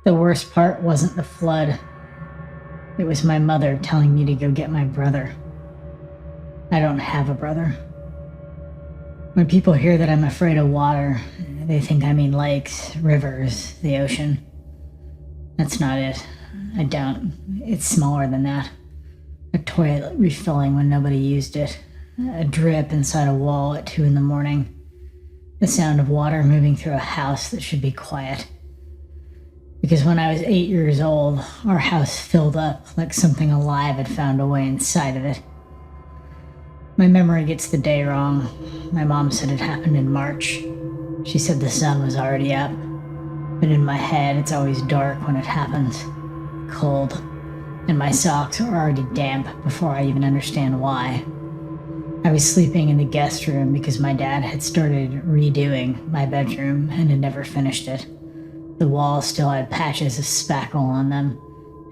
The worst part wasn't the flood. It was my mother telling me to go get my brother. I don't have a brother. When people hear that I'm afraid of water, they think I mean lakes, rivers, the ocean. That's not it. I don't. It's smaller than that. A toilet refilling when nobody used it. A drip inside a wall at 2 a.m. The sound of water moving through a house that should be quiet. Because when I was 8 years old, our house filled up like something alive had found a way inside of it. My memory gets the day wrong. My mom said it happened in March. She said the sun was already up. But in my head, it's always dark when it happens. Cold. And my socks are already damp before I even understand why. I was sleeping in the guest room because my dad had started redoing my bedroom and had never finished it. The walls still had patches of spackle on them,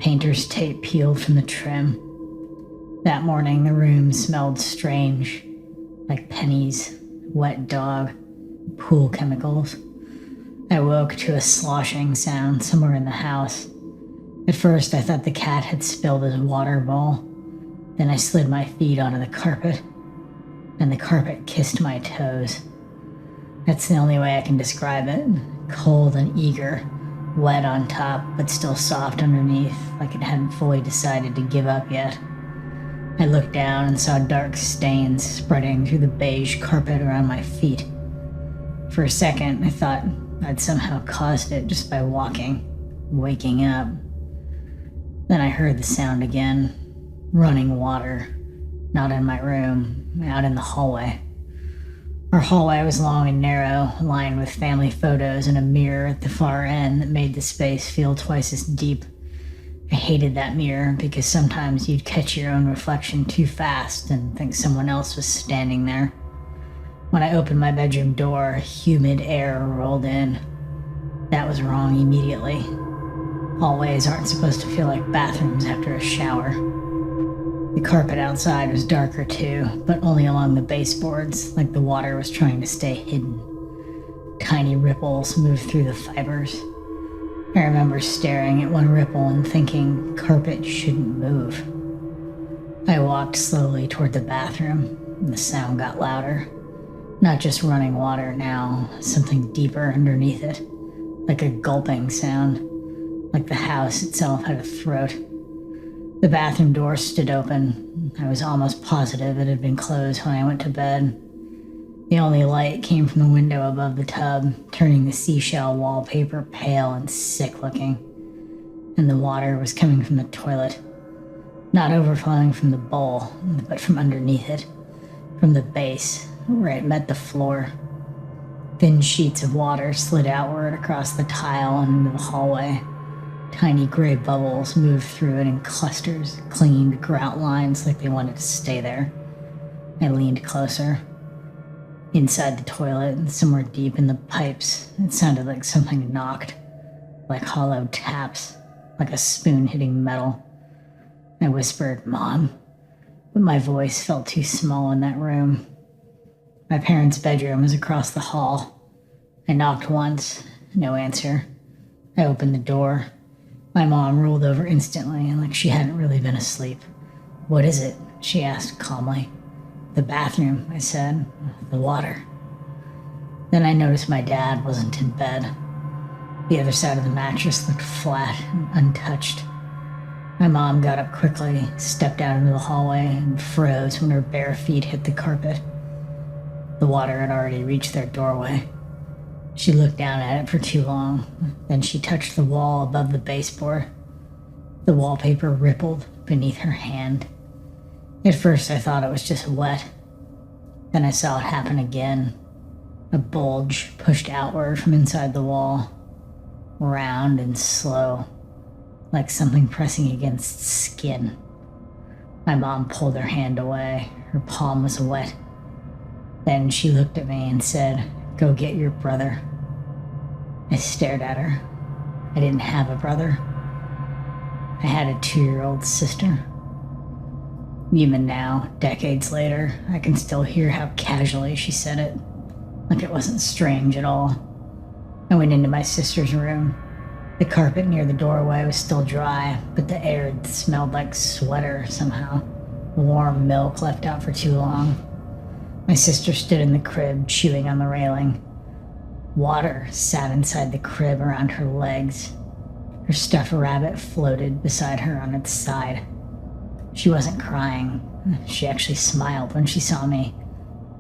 painter's tape peeled from the trim. That morning, the room smelled strange, like pennies, wet dog, pool chemicals. I woke to a sloshing sound somewhere in the house. At first, I thought the cat had spilled his water bowl. Then I slid my feet onto the carpet, and the carpet kissed my toes. That's the only way I can describe it. Cold and eager, wet on top, but still soft underneath, like it hadn't fully decided to give up yet. I looked down and saw dark stains spreading through the beige carpet around my feet. For a second, I thought I'd somehow caused it just by waking up. Then I heard the sound again, running water, not in my room, out in the hallway. Our hallway was long and narrow, lined with family photos and a mirror at the far end that made the space feel twice as deep. I hated that mirror because sometimes you'd catch your own reflection too fast and think someone else was standing there. When I opened my bedroom door, humid air rolled in. That was wrong immediately. Hallways aren't supposed to feel like bathrooms after a shower. The carpet outside was darker too, but only along the baseboards, like the water was trying to stay hidden. Tiny ripples moved through the fibers. I remember staring at one ripple and thinking carpet shouldn't move. I walked slowly toward the bathroom, and the sound got louder. Not just running water now, something deeper underneath it, like a gulping sound, like the house itself had a throat. The bathroom door stood open. I was almost positive it had been closed when I went to bed. The only light came from the window above the tub, turning the seashell wallpaper pale and sick-looking. And the water was coming from the toilet. Not overflowing from the bowl, but from underneath it, from the base, where it met the floor. Thin sheets of water slid outward across the tile and into the hallway. Tiny gray bubbles moved through it in clusters, clinging to grout lines like they wanted to stay there. I leaned closer. Inside the toilet and somewhere deep in the pipes, it sounded like something knocked, like hollow taps, like a spoon hitting metal. I whispered, "Mom," but my voice felt too small in that room. My parents' bedroom was across the hall. I knocked once, no answer. I opened the door. My mom rolled over instantly, like she hadn't really been asleep. "What is it?" she asked calmly. "The bathroom," I said. "The water." Then I noticed my dad wasn't in bed. The other side of the mattress looked flat and untouched. My mom got up quickly, stepped out into the hallway, and froze when her bare feet hit the carpet. The water had already reached their doorway. She looked down at it for too long. Then she touched the wall above the baseboard. The wallpaper rippled beneath her hand. At first I thought it was just wet. Then I saw it happen again. A bulge pushed outward from inside the wall, round and slow, like something pressing against skin. My mom pulled her hand away. Her palm was wet. Then she looked at me and said, "Go get your brother." I stared at her. I didn't have a brother. I had a 2-year-old sister. Even now, decades later, I can still hear how casually she said it, like it wasn't strange at all. I went into my sister's room. The carpet near the doorway was still dry, but the air smelled like sweater somehow. Warm milk left out for too long. My sister stood in the crib, chewing on the railing. Water sat inside the crib around her legs. Her stuffed rabbit floated beside her on its side. She wasn't crying. She actually smiled when she saw me.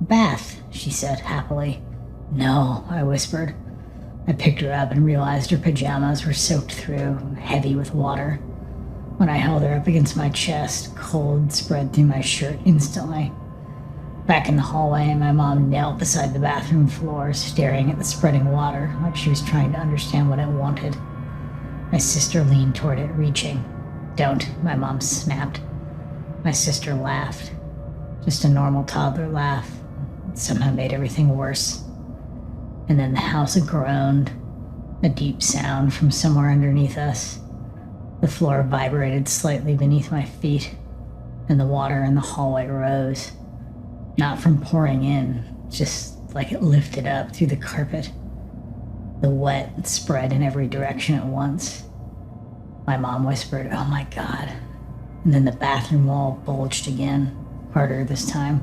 "Bath," she said happily. "No," I whispered. I picked her up and realized her pajamas were soaked through, heavy with water. When I held her up against my chest, cold spread through my shirt instantly. Back in the hallway, my mom knelt beside the bathroom floor, staring at the spreading water like she was trying to understand what it wanted. My sister leaned toward it, reaching. "Don't," my mom snapped. My sister laughed. Just a normal toddler laugh. It somehow made everything worse. And then the house groaned, a deep sound from somewhere underneath us. The floor vibrated slightly beneath my feet, and the water in the hallway rose. Not from pouring in, just like it lifted up through the carpet. The wet spread in every direction at once. My mom whispered, "Oh my God." And then the bathroom wall bulged again, harder this time.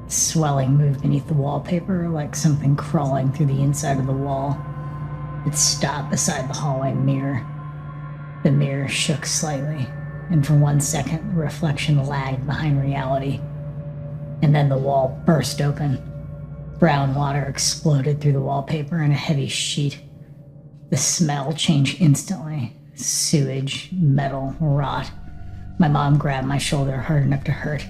Swelling moved beneath the wallpaper like something crawling through the inside of the wall. It stopped beside the hallway mirror. The mirror shook slightly, and for 1 second the reflection lagged behind reality. And then the wall burst open. Brown water exploded through the wallpaper in a heavy sheet. The smell changed instantly. Sewage, metal, rot. My mom grabbed my shoulder hard enough to hurt.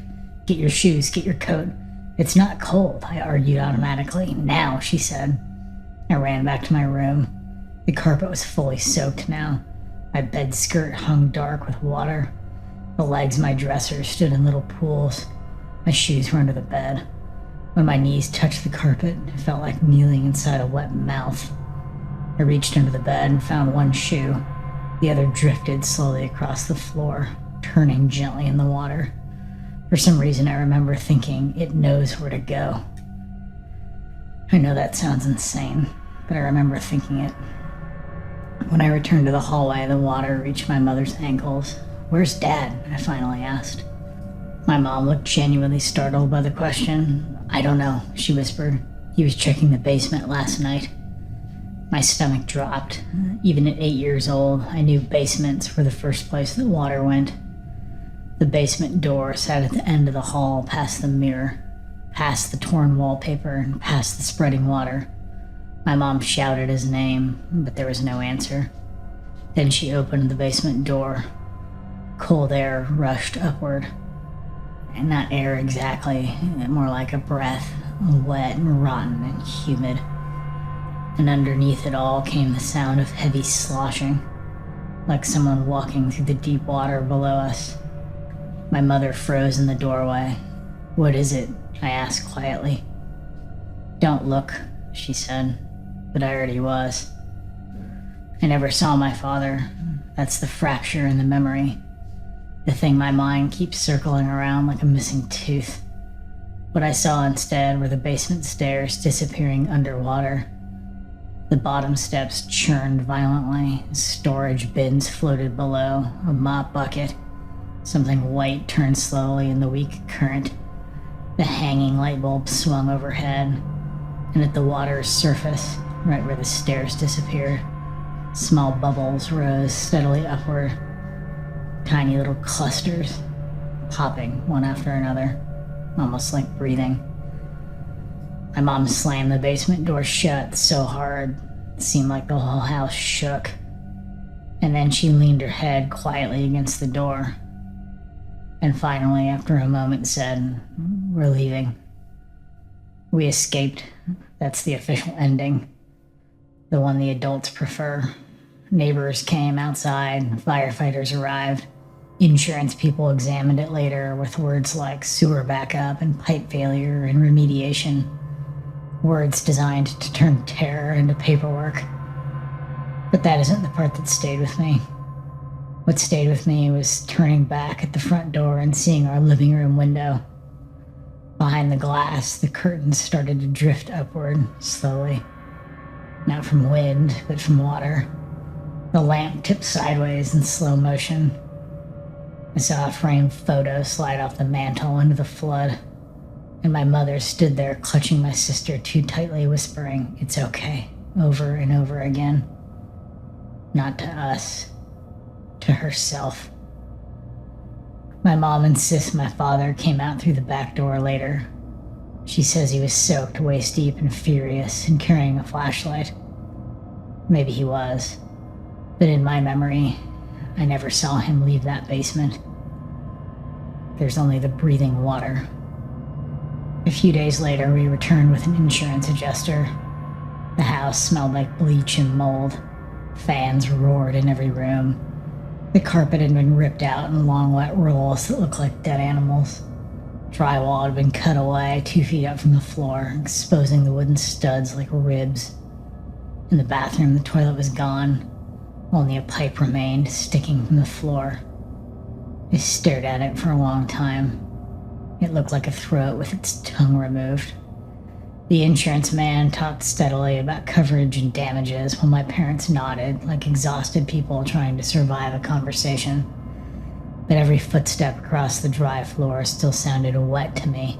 "Get your shoes, get your coat." "It's not cold," I argued automatically. "Now," she said. I ran back to my room. The carpet was fully soaked now. My bed skirt hung dark with water. The legs of my dresser stood in little pools. My shoes were under the bed. When my knees touched the carpet, it felt like kneeling inside a wet mouth. I reached under the bed and found one shoe. The other drifted slowly across the floor, turning gently in the water. For some reason, I remember thinking, it knows where to go. I know that sounds insane, but I remember thinking it. When I returned to the hallway, the water reached my mother's ankles. "Where's Dad?" I finally asked. My mom looked genuinely startled by the question. "I don't know," she whispered. "He was checking the basement last night." My stomach dropped. Even at 8 years old, I knew basements were the first place that water went. The basement door sat at the end of the hall, past the mirror, past the torn wallpaper, and past the spreading water. My mom shouted his name, but there was no answer. Then she opened the basement door. Cold air rushed upward. And not air exactly, more like a breath, wet and rotten and humid. And underneath it all came the sound of heavy sloshing, like someone walking through the deep water below us. My mother froze in the doorway. "What is it?" I asked quietly. "Don't look," she said, but I already was. I never saw my father. That's the fracture in the memory. The thing my mind keeps circling around like a missing tooth. What I saw instead were the basement stairs disappearing underwater. The bottom steps churned violently. Storage bins floated below, a mop bucket. Something white turned slowly in the weak current. The hanging light bulb swung overhead, and at the water's surface, right where the stairs disappeared, small bubbles rose steadily upward. Tiny little clusters, popping one after another, almost like breathing. My mom slammed the basement door shut so hard, it seemed like the whole house shook. And then she leaned her head quietly against the door. And finally, after a moment, said, "We're leaving." We escaped. That's the official ending. The one the adults prefer. Neighbors came outside, firefighters arrived. Insurance people examined it later with words like sewer backup and pipe failure and remediation. Words designed to turn terror into paperwork. But that isn't the part that stayed with me. What stayed with me was turning back at the front door and seeing our living room window. Behind the glass, the curtains started to drift upward, slowly. Not from wind, but from water. The lamp tipped sideways in slow motion. I saw a framed photo slide off the mantel into the flood, and my mother stood there clutching my sister too tightly, whispering, "It's okay," over and over again. Not to us, to herself. My mom insists my father came out through the back door later. She says he was soaked waist deep and furious and carrying a flashlight. Maybe he was, but in my memory, I never saw him leave that basement. There's only the breathing water. A few days later, we returned with an insurance adjuster. The house smelled like bleach and mold. Fans roared in every room. The carpet had been ripped out in long wet rolls that looked like dead animals. Drywall had been cut away 2 feet up from the floor, exposing the wooden studs like ribs. In the bathroom, the toilet was gone. Only a pipe remained, sticking from the floor. I stared at it for a long time. It looked like a throat with its tongue removed. The insurance man talked steadily about coverage and damages while my parents nodded like exhausted people trying to survive a conversation. But every footstep across the dry floor still sounded wet to me,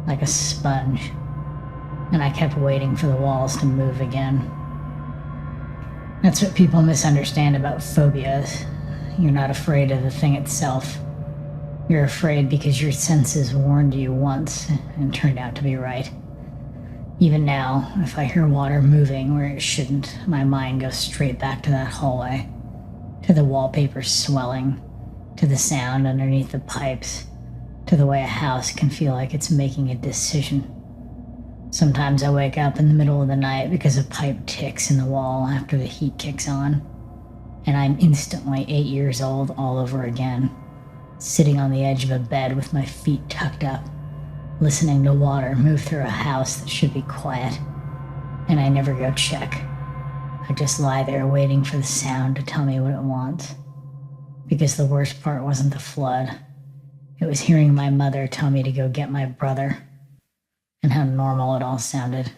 like a sponge, and I kept waiting for the walls to move again. That's what people misunderstand about phobias. You're not afraid of the thing itself. You're afraid because your senses warned you once and turned out to be right. Even now, if I hear water moving where it shouldn't, my mind goes straight back to that hallway, to the wallpaper swelling, to the sound underneath the pipes, to the way a house can feel like it's making a decision. Sometimes I wake up in the middle of the night because a pipe ticks in the wall after the heat kicks on, and I'm instantly 8 years old all over again, sitting on the edge of a bed with my feet tucked up, listening to water move through a house that should be quiet, and I never go check. I just lie there waiting for the sound to tell me what it wants. Because the worst part wasn't the flood. It was hearing my mother tell me to go get my brother, and how normal it all sounded.